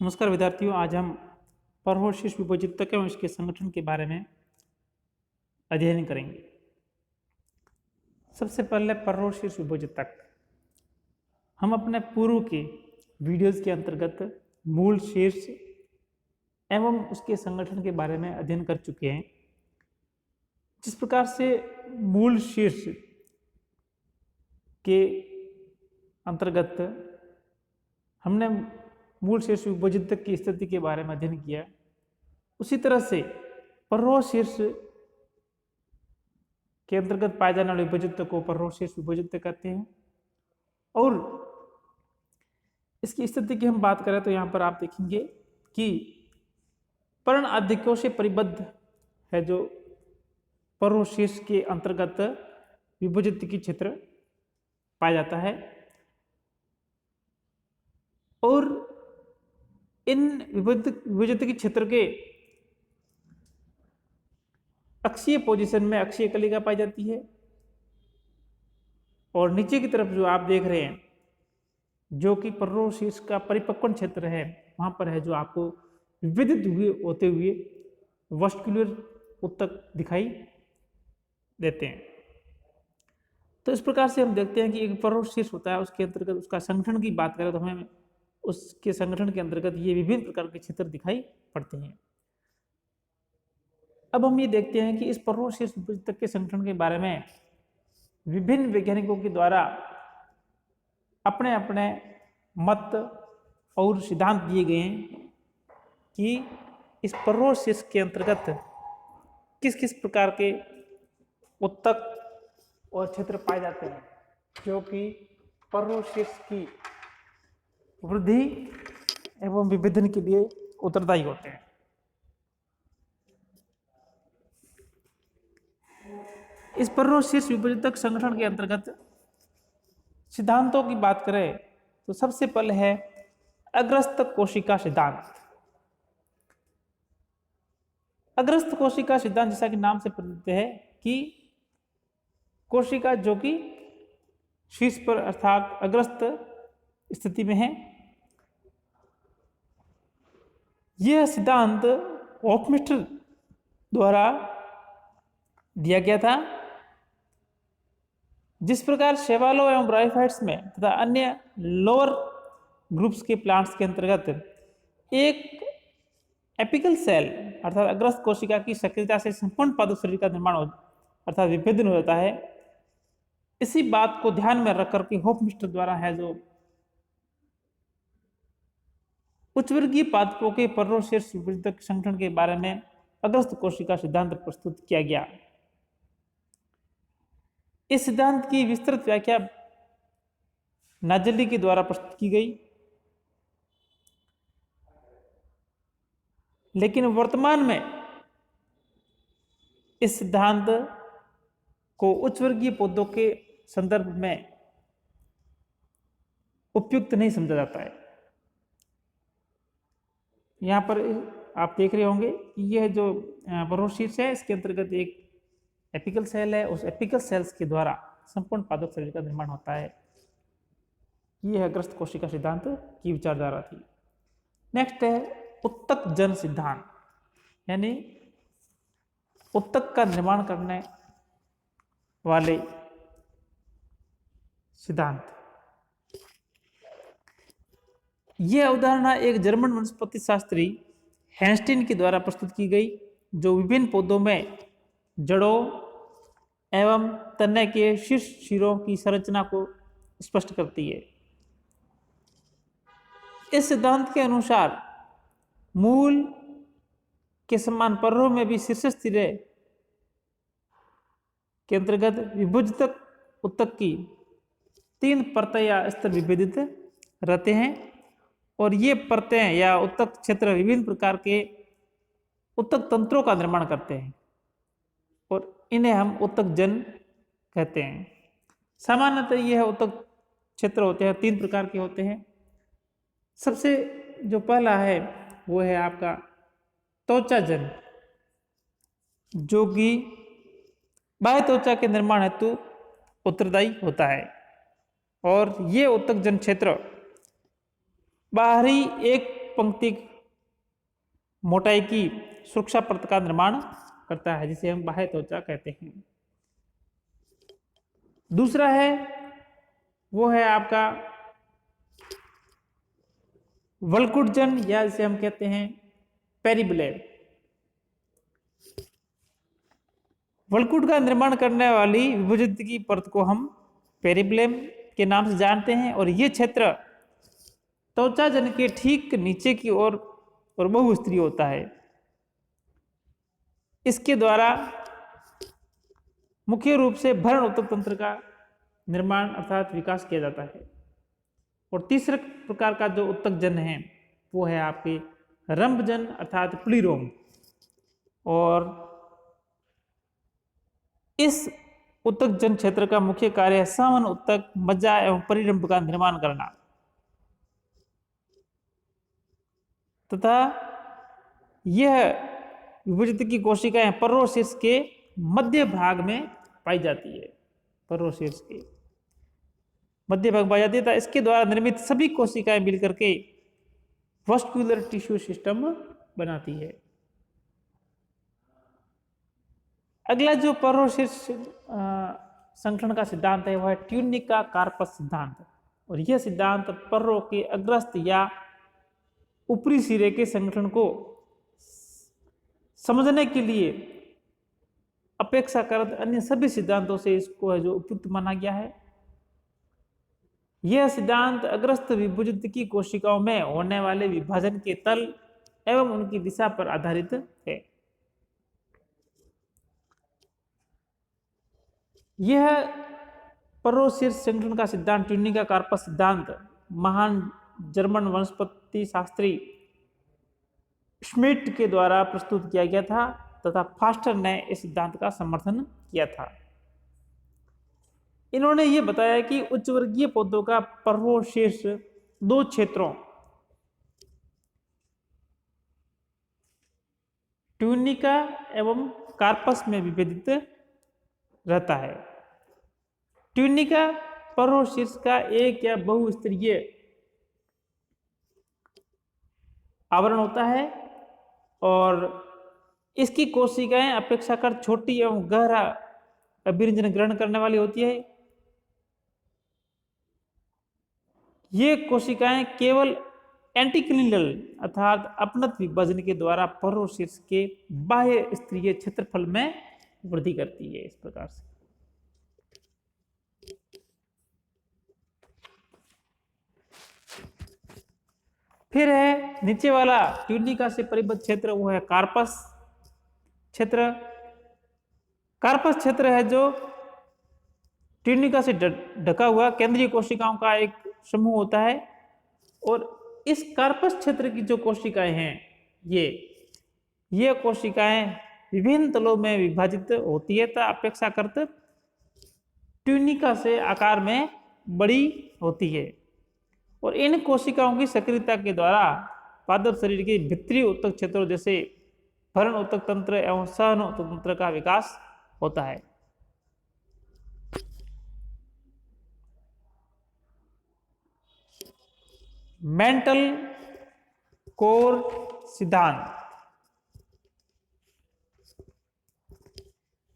नमस्कार विद्यार्थियों, आज हम परवशिष विभजितक एवं इसके संगठन के बारे में अध्ययन करेंगे। सबसे पहले परवशिष विभजितक हम अपने पूर्व के वीडियोस के अंतर्गत मूल शीर्ष एवं उसके संगठन के बारे में अध्ययन कर चुके हैं। जिस प्रकार से मूल शीर्ष के अंतर्गत हमने मूल शीर्ष विभजितक की स्थिति के बारे में अध्ययन किया, उसी तरह से पररोह शीर्ष के अंतर्गत पाए जाने वाले विभजितक को पररोह शीर्ष विभजितक कहते हैं। और इसकी स्थिति की हम बात करें तो यहाँ पर आप देखेंगे कि पर्ण आधिक्यों से परिबद्ध है जो पररोह शीर्ष के अंतर्गत विभजितकी क्षेत्र पाया जाता है। और इन विभजितकी क्षेत्र के अक्षीय पोजीशन में अक्षीय कलिका पाई जाती है। और नीचे की तरफ जो आप देख रहे हैं, जो कि पररोह शीर्ष का परिपक्वन क्षेत्र है, वहां पर है जो आपको विभेदित होते हुए वस्कुलर उत्तक दिखाई देते हैं। तो इस प्रकार से हम देखते हैं कि एक पररोह शीर्ष होता है, उसके अंतर्गत उसका संगठन की बात करें तो हमें उसके संगठन के अंतर्गत ये विभिन्न प्रकार के क्षेत्र दिखाई पड़ते हैं। अब हम ये देखते हैं कि इस पररोह शीर्ष विभजितक के संगठन के बारे में विभिन्न वैज्ञानिकों के द्वारा अपने अपने मत और सिद्धांत दिए गए हैं कि इस पररोह शीर्ष के अंतर्गत किस किस प्रकार के उत्तक और क्षेत्र पाए जाते हैं जो कि पररोह शीर्ष की वृद्धि एवं विभेदन के लिए उत्तरदायी होते हैं। इस पररोह शीर्ष विभजितक संगठन के अंतर्गत सिद्धांतों की बात करें तो सबसे पहले है अग्रस्त कोशिका सिद्धांत। अग्रस्त कोशिका सिद्धांत जैसा कि नाम से प्रतीत है कि कोशिका जो कि शीर्ष पर अर्थात अग्रस्त स्थिति में है। यह सिद्धांत हॉफमिस्टर द्वारा दिया गया था। जिस प्रकार शेवालो एवं ब्रायोफाइट्स में तथा अन्य लोअर ग्रुप्स के प्लांट्स के अंतर्गत एक एपिकल सेल अर्थात अग्रस्त कोशिका की सक्रियता से संपूर्ण पादप शरीर का निर्माण अर्थात विभेदन हो जाता है, इसी बात को ध्यान में रखकर के हॉफमिस्टर द्वारा है जो उच्चवर्गीय पादपों के पररोह शीर्ष विभजितक संगठन के बारे में अग्रस्त कोशिका सिद्धांत प्रस्तुत किया गया। इस सिद्धांत की विस्तृत व्याख्या नाजली के द्वारा प्रस्तुत की गई, लेकिन वर्तमान में इस सिद्धांत को उच्चवर्गीय पौधों के संदर्भ में उपयुक्त नहीं समझा जाता है। यहाँ पर आप देख रहे होंगे कि यह जो पररोह शीर्ष है, इसके अंतर्गत एक एपिकल सेल है। उस एपिकल सेल्स के द्वारा संपूर्ण पादप शरीर का निर्माण होता है। यह है अग्रस्त कोशिका सिद्धांत की विचारधारा थी। नेक्स्ट है उत्तक जन सिद्धांत, यानी उत्तक का निर्माण करने वाले सिद्धांत। यह अवधारणा एक जर्मन वनस्पति शास्त्री हैंस्टीन के द्वारा प्रस्तुत की गई, जो विभिन्न पौधों में जड़ों एवं तने के शीर्ष सिरों की संरचना को स्पष्ट करती है। इस सिद्धांत के अनुसार मूल के समान पररोह में भी शीर्ष सिरे के अंतर्गत विभजितक उत्तक की 3 परतें या स्तर विभेदित रहते हैं। और ये परतें या उत्तक क्षेत्र विभिन्न प्रकार के उत्तक तंत्रों का निर्माण करते हैं और इन्हें हम उत्तक जन कहते हैं। सामान्यतः यह उत्तक क्षेत्र होते हैं 3 प्रकार के होते हैं। सबसे जो पहला है वो है आपका त्वचा जन, जो कि बाह्य त्वचा के निर्माण हेतु उत्तरदायी होता है। और ये उत्तक जन क्षेत्र बाहरी एक पंक्ति मोटाई की सुरक्षा परत का निर्माण करता है, जिसे हम बाह्य त्वचा कहते हैं। दूसरा है वो है आपका वल्कुटजन, या जिसे हम कहते हैं पेरिब्लेम। वल्कुट का निर्माण करने वाली विभजित की परत को हम पेरिब्लेम के नाम से जानते हैं, और ये क्षेत्र त्वचा जन के ठीक नीचे की ओर और बहुस्तरीय होता है। इसके द्वारा मुख्य रूप से भरण उत्तक तंत्र का निर्माण अर्थात विकास किया जाता है। और तीसरे प्रकार का जो उत्तक जन है वो है आपके रंभजन अर्थात प्लीरोम। और इस उत्तक जन क्षेत्र का मुख्य कार्य है सावन उत्तक, मज्जा एवं परिरंभ का निर्माण करना, तथा यह विभजित की कोशिकाएं पर्रोशीर्ष के मध्य भाग में पाई जाती है। पर्रोशीर्ष के मध्य भाग पाई जाती है, इसके द्वारा निर्मित सभी कोशिकाएं मिलकर के वस्कुलर टिश्यू सिस्टम बनाती है। अगला जो पर्रोशीर्ष संगठन का सिद्धांत है वह है ट्यूनिका कार्पस सिद्धांत। और यह सिद्धांत पर्रो के अग्रस्त या ऊपरी सिरे के संगठन को समझने के लिए अपेक्षाकृत अन्य सभी सिद्धांतों से इसको है जो उपयुक्त माना गया है। यह सिद्धांत अग्रस्त विभजित की कोशिकाओं में होने वाले विभाजन के तल एवं उनकी दिशा पर आधारित है। यह पर्रोशीर्ष संगठन का सिद्धांत ट्यूनिका कार्पस सिद्धांत महान जर्मन वनस्पति शास्त्री श्मिट के द्वारा प्रस्तुत किया गया था तथा फास्टर ने इस सिद्धांत का समर्थन किया था। इन्होंने ये बताया कि उच्च वर्गीय पौधों का पर्रोशीर्ष दो क्षेत्रों ट्यूनिका एवं कार्पस में विभेदित रहता है। ट्यूनिका पर्रोशीर्ष का एक या बहुस्तरीय आवरण होता है और इसकी कोशिकाएं अपेक्षाकृत छोटी एवं गहरा अभिरंजन ग्रहण करने वाली होती है। ये कोशिकाएं केवल एंटीक्लिनल अर्थात अपनत विभाजन के द्वारा पर्रोशीर्ष के बाह्य स्तरीय क्षेत्रफल में वृद्धि करती है। इस प्रकार से फिर है नीचे वाला ट्यूनिका से परिबद्ध क्षेत्र, वो है कार्पस क्षेत्र। कार्पस क्षेत्र है जो ट्यूनिका से ढका हुआ केंद्रीय कोशिकाओं का एक समूह होता है और इस कार्पस क्षेत्र की जो कोशिकाएं हैं ये कोशिकाएं विभिन्न तलों में विभाजित होती है तथा अपेक्षाकृत ट्यूनिका से आकार में बड़ी होती है और इन कोशिकाओं की सक्रियता के द्वारा पादप शरीर के भीतरी उत्तक क्षेत्रों जैसे भरण उत्तक तंत्र एवं सहन उत्तक तंत्र का विकास होता है। मेंटल कोर सिद्धांत,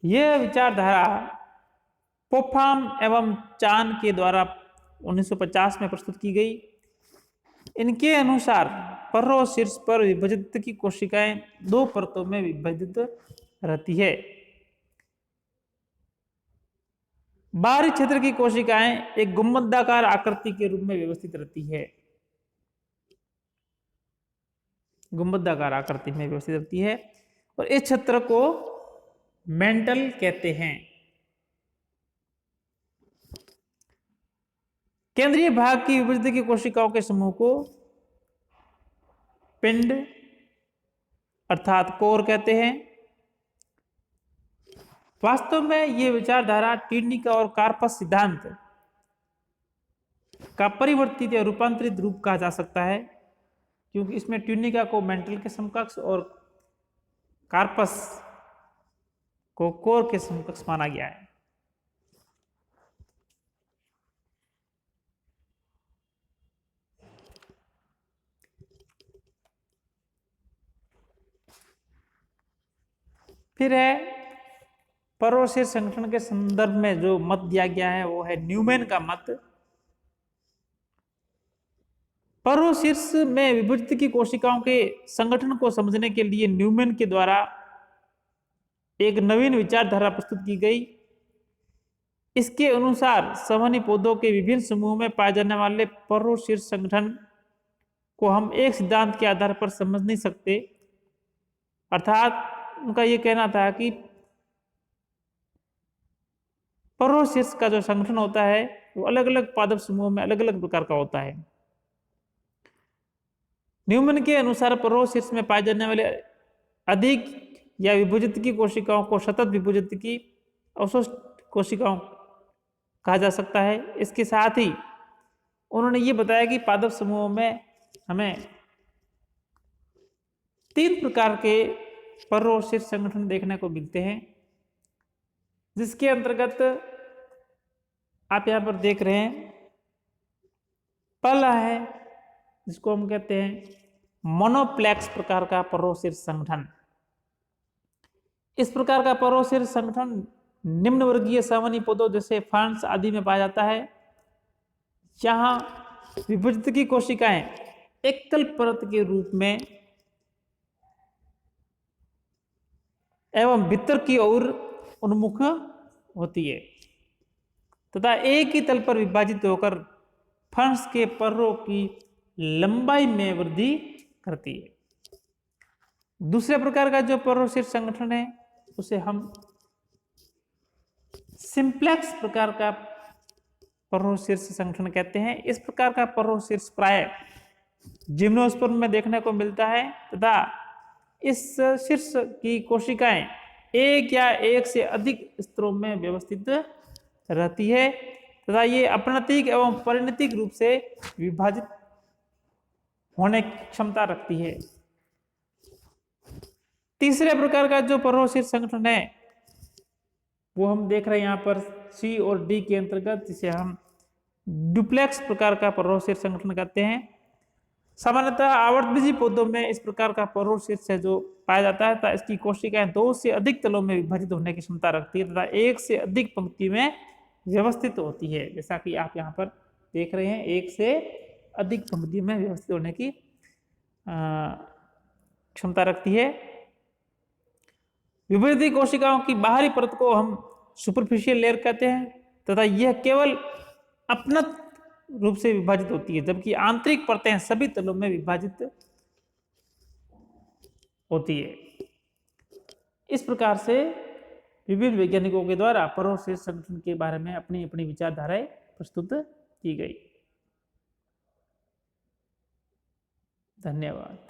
यह विचारधारा पोफाम एवं चान के द्वारा 1950 में प्रस्तुत की गई। इनके अनुसार पर्रोशीर्ष पर विभजित की कोशिकाएं दो परतों में विभाजित रहती है। बाहरी क्षेत्र की कोशिकाएं एक गुंबदाकार आकृति के रूप में व्यवस्थित रहती है, गुंबदाकार आकृति में व्यवस्थित रहती है और इस क्षेत्र को मेंटल कहते हैं। केंद्रीय भाग की विभजित की कोशिकाओं के समूह को पिंड अर्थात कोर कहते हैं। वास्तव में यह विचारधारा ट्यूनिका और कार्पस सिद्धांत का परिवर्तित या रूपांतरित रूप कहा जा सकता है क्योंकि इसमें ट्यूनिका को मेंटल के समकक्ष और कार्पस को कोर के समकक्ष माना गया है। फिर है परवलशीर्ष संगठन के संदर्भ में जो मत दिया गया है वो है न्यूमैन का मत। परवलशीर्ष में विभाजित की कोशिकाओं के संगठन को समझने के लिए न्यूमैन के द्वारा एक नवीन विचारधारा प्रस्तुत की गई। इसके अनुसार संवहनी पौधों के विभिन्न समूहों में पाए जाने वाले परवलशीर्ष संगठन को हम एक सिद्धांत के आधार पर समझ नहीं सकते। अर्थात उनका यह कहना था कि परवलशीर्ष का जो संगठन होता है वो अलग अलग पादप समूहों में अलग अलग प्रकार का होता है। न्यूमैन के अनुसार परवलशीर्ष में पाए जाने वाले अधिक या विभाजित की कोशिकाओं को सतत विभाजित की अवशिष्ट कोशिकाओं कहा जा सकता है। इसके साथ ही उन्होंने ये बताया कि पादप समूहों में हमें 3 प्रकार के परवलशीर्ष संगठन देखने को मिलते हैं, जिसके अंतर्गत आप यहां पर देख रहे हैं पहला है जिसको हम कहते हैं मोनोप्लेक्स प्रकार का परवलशीर्ष संगठन। इस प्रकार का परवलशीर्ष संगठन निम्न वर्गीय संवहनी पौधों जैसे फर्न्स आदि में पाया जाता है। जहां विभाजित की कोशिकाएं एकल परत के रूप में एवं भीतर की ओर उन्मुख होती है तथा एक ही तल पर विभाजित होकर फर्न्स के पर्रों की लंबाई में वृद्धि करती है। दूसरे प्रकार का जो परवलशीर्ष संगठन है उसे हम सिंप्लेक्स प्रकार का परवलशीर्ष संगठन कहते हैं। इस प्रकार का परवलशीर्ष प्राय जिम्नोस्पर्म में देखने को मिलता है तथा इस शीर्ष की कोशिकाएं एक या एक से अधिक स्तरों में व्यवस्थित रहती है तथा ये अपनतिक एवं परिणतिक रूप से विभाजित होने की क्षमता रखती है। तीसरे प्रकार का जो परवलशीर्ष संगठन है वो हम देख रहे हैं यहाँ पर सी और डी के अंतर्गत, जिसे हम डुप्लेक्स प्रकार का परवलशीर्ष संगठन कहते हैं। सामान्यतः आवर्तबीजी पौधों में इस प्रकार का परवलशीर्ष है जो पाया जाता है तथा इसकी कोशिकाएं 2 से अधिक तलों में विभाजित होने की क्षमता रखती है तथा 1 से अधिक पंक्ति में व्यवस्थित होती है। जैसा कि आप यहाँ पर देख रहे हैं 1 से अधिक पंक्ति में व्यवस्थित होने की क्षमता रखती है। विभाजित कोशिकाओं की बाहरी परत को हम सुपरफिशियल लेयर कहते हैं तथा यह केवल अपनत रूप से विभाजित होती है, जबकि आंतरिक परतें सभी तलों में विभाजित होती है। इस प्रकार से विभिन्न वैज्ञानिकों के द्वारा परवलशीर्ष संगठन के बारे में अपनी अपनी विचारधाराएं प्रस्तुत की गई। धन्यवाद।